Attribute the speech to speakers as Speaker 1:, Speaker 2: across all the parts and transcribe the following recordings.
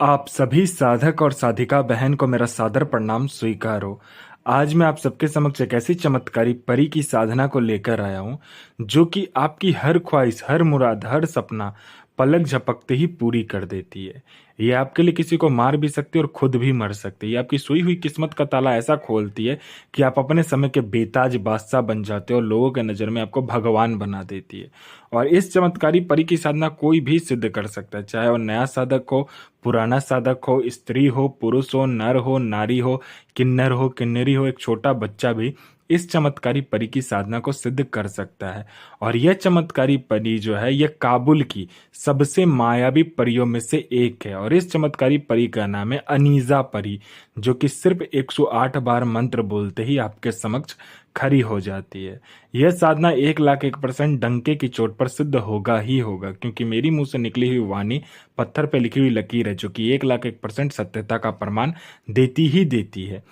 Speaker 1: आप सभी साधक और साधिका बहन को मेरा सादर प्रणाम स्वीकार हो। आज मैं आप सबके समक्ष एक ऐसी चमत्कारी परी की साधना को लेकर आया हूँ, जो कि आपकी हर ख्वाहिश, हर मुराद, हर सपना पलक झपकते ही पूरी कर देती है। ये आपके लिए किसी को मार भी सकती है और खुद भी मर सकती है। ये आपकी सोई हुई किस्मत का ताला ऐसा खोलती है कि आप अपने समय के बेताज बादशाह बन जाते हो और लोगों के नज़र में आपको भगवान बना देती है। और इस चमत्कारी परी की साधना कोई भी सिद्ध कर सकता है, चाहे वो नया साधक हो, पुराना साधक हो, स्त्री हो, पुरुष हो, नर हो, नारी हो, किन्नर हो, किन्नरी हो, एक छोटा बच्चा भी इस चमत्कारी परी की साधना को सिद्ध कर सकता है। और यह चमत्कारी परी जो है, यह काबुल की सबसे मायावी परियों में से एक है। और इस चमत्कारी परी का नाम है अनीजा परी, जो कि सिर्फ 108 बार मंत्र बोलते ही आपके समक्ष खड़ी हो जाती है। यह साधना 1,01,000% डंके की चोट पर सिद्ध होगा ही होगा, क्योंकि मेरी मुंह से निकली हुई वाणी पत्थर पे लिखी हुई लकीर है, जो कि 1,01,000% सत्यता का प्रमाण देती ही देती है।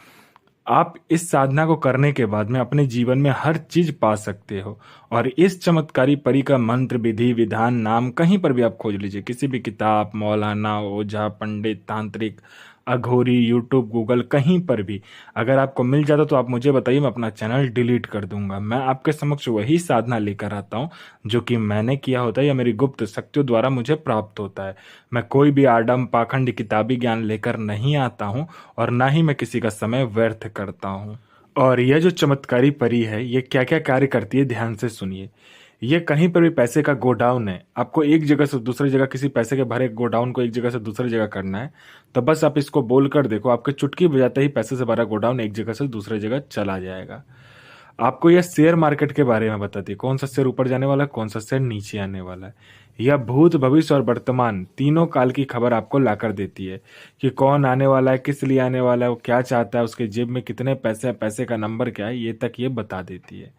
Speaker 1: आप इस साधना को करने के बाद में अपने जीवन में हर चीज पा सकते हो। और इस चमत्कारी परी का मंत्र, विधि, विधान, नाम कहीं पर भी आप खोज लीजिए, किसी भी किताब, मौलाना, ओझा, पंडित, तांत्रिक, अघोरी, यूट्यूब, गूगल, कहीं पर भी अगर आपको मिल जाता तो आप मुझे बताइए, मैं अपना चैनल डिलीट कर दूंगा। मैं आपके समक्ष वही साधना लेकर आता हूँ जो कि मैंने किया होता है या मेरी गुप्त शक्तियों द्वारा मुझे प्राप्त होता है। मैं कोई भी आडम पाखंड किताबी ज्ञान लेकर नहीं आता हूँ और ना ही मैं किसी का समय व्यर्थ करता हूँ। और यह जो चमत्कारी परी है, ये क्या क्या कार्य करती है, ध्यान से सुनिए। ये कहीं पर भी पैसे का गोडाउन है, आपको एक जगह से दूसरी जगह, किसी पैसे के भरे गोडाउन को एक जगह से दूसरी जगह करना है, तो बस आप इसको बोल कर देखो, आपके चुटकी बजाते ही पैसे से भरा गोडाउन एक जगह से दूसरी जगह चला जाएगा। आपको यह शेयर मार्केट के बारे में बताती है, कौन सा शेयर ऊपर जाने वाला है, कौन सा शेयर नीचे आने वाला है। यह भूत, भविष्य और वर्तमान तीनों काल की खबर आपको लाकर देती है कि कौन आने वाला है, किस लिए आने वाला है, वो क्या चाहता है, उसके जेब में कितने पैसे हैं, पैसे का नंबर क्या है, ये तक ये बता देती है।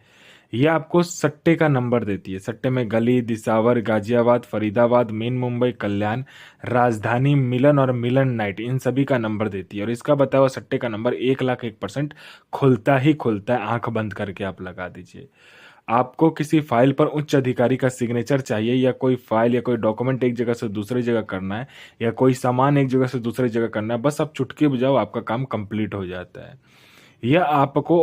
Speaker 1: ये आपको सट्टे का नंबर देती है। सट्टे में गली, दिसावर, गाजियाबाद, फरीदाबाद, मेन मुंबई, कल्याण, राजधानी, मिलन और मिलन नाइट, इन सभी का नंबर देती है। और इसका बताया हुआ सट्टे का नंबर 1,01,000% खुलता ही खुलता है। आंख बंद करके आप लगा दीजिए। आपको किसी फाइल पर उच्च अधिकारी का सिग्नेचर चाहिए, या कोई फाइल या कोई डॉक्यूमेंट एक जगह से दूसरी जगह करना है, या कोई सामान एक जगह से दूसरी जगह करना है, बस आप चुटकी बजाओ, आपका काम कंप्लीट हो जाता है। यह आपको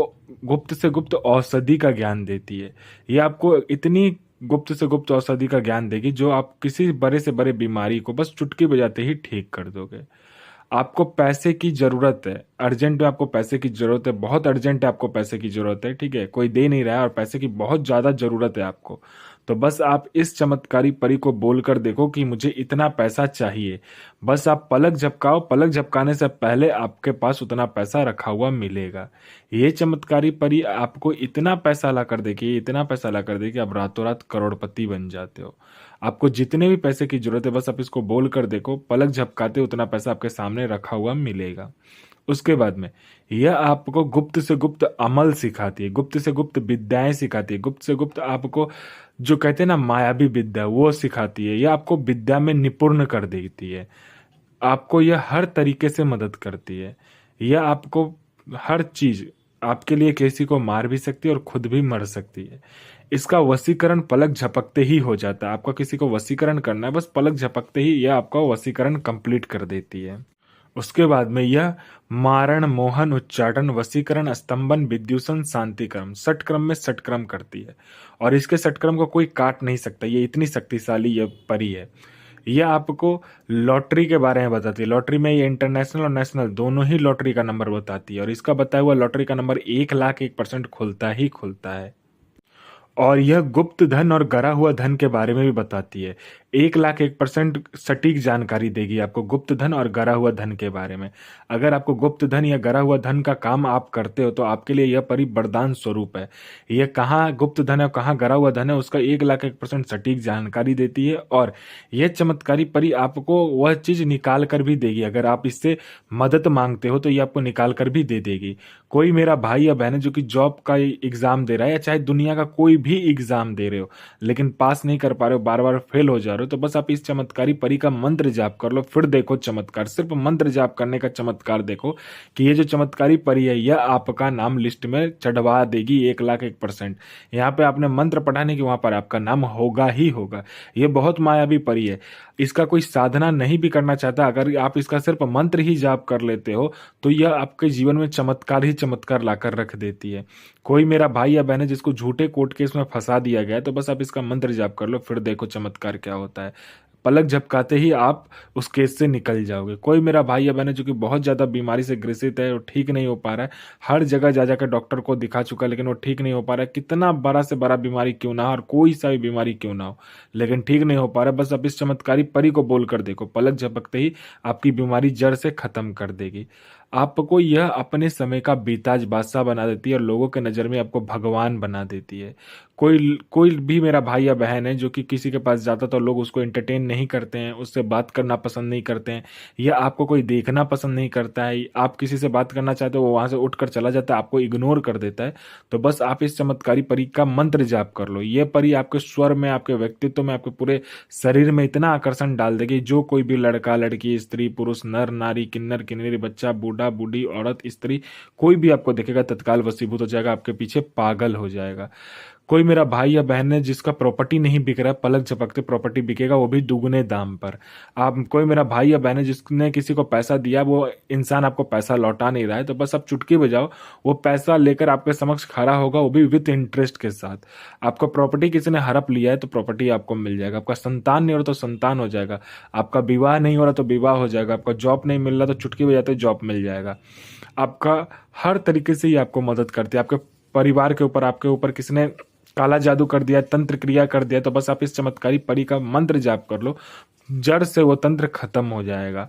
Speaker 1: गुप्त से गुप्त औषधि का ज्ञान देती है। यह आपको इतनी गुप्त से गुप्त औषधि का ज्ञान देगी, जो आप किसी बड़े से बड़े बीमारी को बस चुटकी बजाते ही ठीक कर दोगे। आपको पैसे की जरूरत है, अर्जेंट में आपको पैसे की जरूरत है, बहुत अर्जेंट है, आपको पैसे की जरूरत है, ठीक है, कोई दे नहीं रहा है और पैसे की बहुत ज्यादा जरूरत है आपको, तो बस आप इस चमत्कारी परी को बोलकर देखो कि मुझे इतना पैसा चाहिए। बस आप पलक झपकाओ, पलक झपकाने से पहले आपके पास उतना पैसा रखा हुआ मिलेगा। ये चमत्कारी परी आपको इतना पैसा ला कर देगी, इतना पैसा ला कर देगी कि आप रातों रात करोड़पति बन जाते हो। आपको जितने भी पैसे की जरूरत है, बस आप इसको बोल कर देखो, पलक झपकाते उतना पैसा आपके सामने रखा हुआ मिलेगा। उसके बाद में यह आपको गुप्त से गुप्त अमल सिखाती है, गुप्त से गुप्त विद्याएं सिखाती है, गुप्त से गुप्त आपको जो कहते हैं ना मायावी विद्या, वो सिखाती है। यह आपको विद्या में निपुण कर देती है। आपको यह हर तरीके से मदद करती है। यह आपको हर चीज, आपके लिए किसी को मार भी सकती है और खुद भी मर सकती है। इसका वशीकरण पलक झपकते ही हो जाता है। आपका किसी को वशीकरण करना है, बस पलक झपकते ही यह आपका वशीकरण कंप्लीट कर देती है। उसके बाद में यह मारण, मोहन, उच्चाटन, वशीकरण, स्तंभन, विद्युषण, शांतिक्रम, षटक्रम में षटक्रम करती है। और इसके षटक्रम को कोई काट नहीं सकता, ये इतनी शक्तिशाली यह परी है। यह आपको लॉटरी के बारे में बताती है। लॉटरी में ये इंटरनेशनल और नेशनल दोनों ही लॉटरी का नंबर बताती है। और इसका बताया हुआ लॉटरी का नंबर 1,01,000% खुलता ही खुलता है। और यह गुप्त धन और गरा हुआ धन के बारे में भी बताती है। 1,01,000% सटीक जानकारी देगी आपको गुप्त धन और गरा हुआ धन के बारे में। अगर आपको गुप्त धन या गरा हुआ धन का काम आप करते हो, तो आपके लिए यह परी वरदान स्वरूप है। यह कहाँ गुप्त धन है और कहाँ गरा हुआ धन है, उसका 1,01,000% सटीक जानकारी देती है। और यह चमत्कारी परी आपको वह चीज निकाल कर भी देगी। अगर आप इससे मदद मांगते हो तो ये आपको निकाल कर भी दे देगी। कोई मेरा भाई या बहन है जो कि जॉब का एग्जाम दे रहा है, या चाहे दुनिया का कोई भी एग्जाम दे रहे हो, लेकिन पास नहीं कर पा रहे हो, बार बार फेल हो जा रहे रहे हो, तो बस आप इस चमत्कारी परी का मंत्र जाप कर लो, फिर देखो चमत्कार। सिर्फ मंत्र जाप करने का चमत्कार देखो कि ये जो चमत्कारी परी है, यह आपका नाम लिस्ट में चढ़वा देगी 1,01,000%। यहाँ पे आपने मंत्र पढ़ा नहीं कि वहाँ पर आपका नाम होगा ही होगा। ये बहुत मायावी परी है। इसका कोई साधना नहीं भी करना चाहता, अगर आप इसका सिर्फ मंत्र ही जाप कर लेते हो, तो यह आपके जीवन में चमत्कार ही चमत्कार लाकर रख देती है। कोई मेरा भाई या बहन है जिसको झूठे कोर्ट केस में फंसा दिया गया है, तो बस आप इसका मंत्र जाप कर लो, फिर देखो चमत्कार क्या होता है। पलक झपकाते ही आप उस केस से निकल जाओगे। कोई मेरा भाई या बहन है जो कि बहुत ज़्यादा बीमारी से ग्रसित है और ठीक नहीं हो पा रहा है, हर जगह जा जाकर डॉक्टर को दिखा चुका है, लेकिन वो ठीक नहीं हो पा रहा है। कितना बड़ा से बड़ा बीमारी क्यों ना हो और कोई सा भी बीमारी क्यों ना हो, लेकिन ठीक नहीं हो पा रहा है, बस आप इस चमत्कारी परी को बोल कर देखो, पलक झपकते ही आपकी बीमारी जड़ से खत्म कर देगी। आपको यह अपने समय का बेताज बादशाह बना देती है और लोगों के नज़र में आपको भगवान बना देती है। कोई कोई भी मेरा भाई या बहन है जो कि किसी के पास जाता तो लोग उसको एंटरटेन नहीं करते हैं, उससे बात करना पसंद नहीं करते हैं, या आपको कोई देखना पसंद नहीं करता है, आप किसी से बात करना चाहते हो वो वहाँ से उठकर चला जाता है, आपको इग्नोर कर देता है, तो बस आप इस चमत्कारी परी का मंत्र जाप कर लो। ये परी आपके स्वर में, आपके व्यक्तित्व में, आपके पूरे शरीर में इतना आकर्षण डाल देगी, जो कोई भी लड़का लड़की, स्त्री पुरुष, नर नारी, किन्नर किन्नरी, बच्चा बूढ़ा बूढ़ी, औरत स्त्री, कोई भी आपको देखेगा तत्काल वशीभूत हो जाएगा, आपके पीछे पागल हो जाएगा। कोई मेरा भाई या बहन है जिसका प्रॉपर्टी नहीं बिक रहा है, पलक झपकते प्रॉपर्टी बिकेगा, वो भी दुगने दाम पर। आप कोई मेरा भाई या बहन है जिसने किसी को पैसा दिया, वो इंसान आपको पैसा लौटा नहीं रहा है, तो बस आप चुटकी बजाओ, वो पैसा लेकर आपके समक्ष खड़ा होगा, वो भी विद इंटरेस्ट के साथ। आपको प्रॉपर्टी किसी ने हड़प लिया है तो प्रॉपर्टी आपको मिल जाएगा, आपका संतान नहीं हो रहा तो संतान हो जाएगा, आपका विवाह नहीं हो रहा तो विवाह हो जाएगा, आपका जॉब नहीं मिल रहा तो चुटकी बजाते जॉब मिल जाएगा। आपका हर तरीके से ही आपको मदद करती है। आपके परिवार के ऊपर, आपके ऊपर किसने काला जादू कर दिया, तंत्र क्रिया कर दिया, तो बस आप इस चमत्कारी परी का मंत्र जाप कर लो, जड़ से वो तंत्र खत्म हो जाएगा।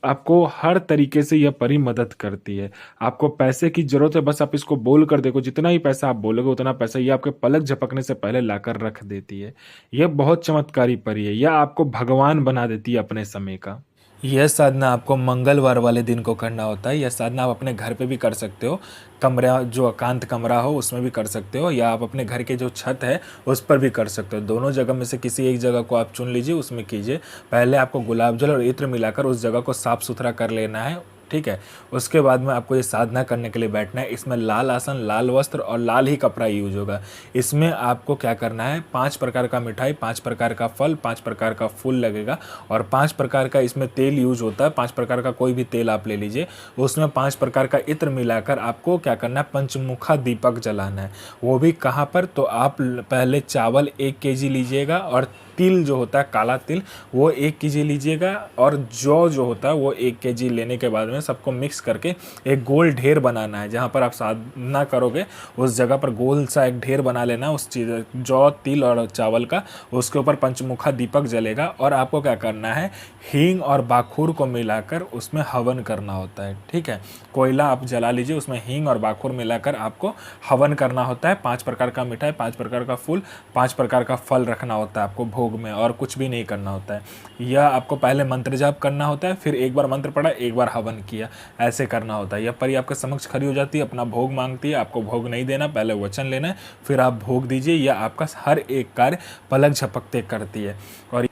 Speaker 1: आपको हर तरीके से यह परी मदद करती है। आपको पैसे की जरूरत है, बस आप इसको बोल कर देखो, जितना ही पैसा आप बोलोगे उतना पैसा ये आपके पलक झपकने से पहले लाकर रख देती है। यह बहुत चमत्कारी परी है, यह आपको भगवान बना देती है अपने समय का। यह साधना आपको मंगलवार वाले दिन को करना होता है। यह साधना आप अपने घर पे भी कर सकते हो, कमरा जो एकांत कमरा हो उसमें भी कर सकते हो, या आप अपने घर के जो छत है उस पर भी कर सकते हो। दोनों जगह में से किसी एक जगह को आप चुन लीजिए, उसमें कीजिए। पहले आपको गुलाब जल और इत्र मिलाकर उस जगह को साफ सुथरा कर लेना है, ठीक है। उसके बाद में आपको ये साधना करने के लिए बैठना है। इसमें लाल आसन, लाल वस्त्र और लाल ही कपड़ा यूज होगा। इसमें आपको क्या करना है, 5 प्रकार का मिठाई, 5 प्रकार का फल, 5 प्रकार का फूल लगेगा और 5 प्रकार का इसमें तेल यूज होता है। 5 प्रकार का कोई भी तेल आप ले लीजिए, उसमें 5 प्रकार का इत्र मिलाकर आपको क्या करना है, पंचमुखा दीपक जलाना है। वो भी कहाँ पर, तो आप पहले चावल 1 केजी लीजिएगा और तिल जो होता है काला तिल वो 1 केजी लीजिएगा, और जौ जो होता है वो 1 केजी लेने के बाद में सबको मिक्स करके एक गोल ढेर बनाना है। जहाँ पर आप साधना करोगे उस जगह पर गोल सा एक ढेर बना लेना उस चीज़, जौ तिल और चावल का। उसके ऊपर पंचमुखा दीपक जलेगा और आपको क्या करना है, हींग और बाखूर को मिलाकर उसमें हवन करना होता है, ठीक है। कोयला आप जला लीजिए, उसमें हींग और बाखूर मिलाकर आपको हवन करना होता है। 5 प्रकार का मिठाई, 5 प्रकार का फूल, 5 प्रकार का फल रखना होता है आपको भोग में, और कुछ भी नहीं करना होता है। यह आपको पहले मंत्र जाप करना होता है, फिर एक बार मंत्र पढ़ा, एक बार हवन किया, ऐसे करना होता है। यह परी आपके समक्ष खड़ी हो जाती है, अपना भोग मांगती है। आपको भोग नहीं देना, पहले वचन लेना है, फिर आप भोग दीजिए। यह आपका हर एक कार्य पलक झपकते करती है। और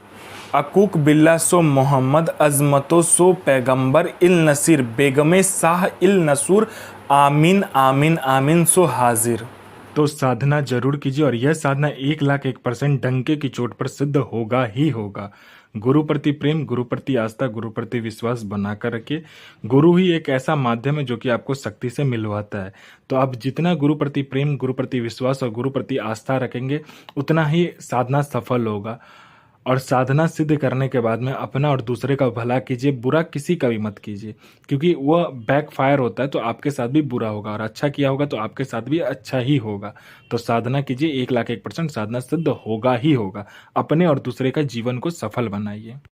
Speaker 1: अकूक बिल्ला सो मोहम्मद अजमतो सो पैगंबर इल नसीर बेगमे शाह इल नसूर आमीन आमीन आमीन सो हाजिर। तो साधना जरूर कीजिए, और यह साधना 1,01,000% डंके की चोट पर सिद्ध होगा ही होगा। गुरु प्रति प्रेम, गुरु प्रति आस्था, गुरु प्रति विश्वास बनाकर रखिए। गुरु ही एक ऐसा माध्यम है जो कि आपको शक्ति से मिलवाता है। तो आप जितना गुरु प्रति प्रेम, गुरु प्रति विश्वास और गुरु प्रति आस्था रखेंगे, उतना ही साधना सफल होगा। और साधना सिद्ध करने के बाद में अपना और दूसरे का भला कीजिए, बुरा किसी का भी मत कीजिए, क्योंकि वह बैकफायर होता है, तो आपके साथ भी बुरा होगा, और अच्छा किया होगा तो आपके साथ भी अच्छा ही होगा। तो साधना कीजिए, 1,01,000% साधना सिद्ध होगा ही होगा। अपने और दूसरे का जीवन को सफल बनाइए।